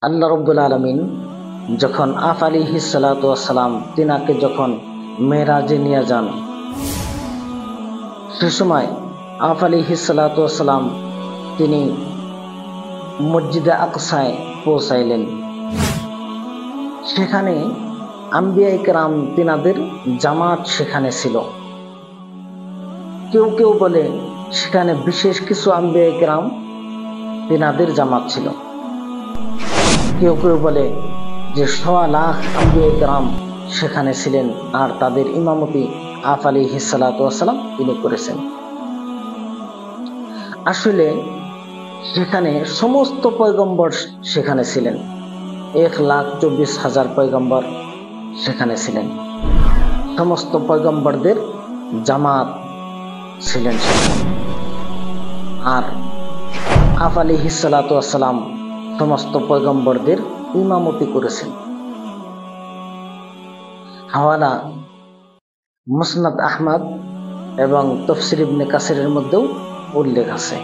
আল্লাহ রাব্বুল আলামিন যখন আফ আলাইহিস সালাতু ওয়াস সালাম তিনাকে যখন মেরাজে নিয়ে যান, সে সময় আফ আলাইহিস সালাতু ওয়াস সালাম তিনি মসজিদে আকসায় পৌঁছাইলেন। সেখানে আম্বিয়ায়ে কেরাম তিনাদের জামাত সেখানে ছিল। কেউ কেউ বলে সেখানে বিশেষ কিছু আম্বিয়ায়ে কেরাম তিনাদের জামাত ছিল। কেউ কেউ বলে যে 1.25 লাখ আম্বিয়ায়ে কেরাম সেখানে ছিলেন, আর তাদের ইমামতি আফ আলাইহিস সালাতু ওয়াস সালাম তিনি করেছেন। আসলে সেখানে সমস্ত পয়গম্বর সেখানে ছিলেন। 1,24,000 পয়গম্বর সেখানে ছিলেন। সমস্ত পয়গম্বরদের জামাত ছিলেন সেখানে। আর আফ আলাইহিস সালাতু ওয়াস সালাম সমস্ত পয়গম্বরদের ইমামতি করেছেন। হাওয়ালা মুসনাদ আহমদ এবং তাফসীর ইবনে কাসিরের মধ্যেও উল্লেখ আছে।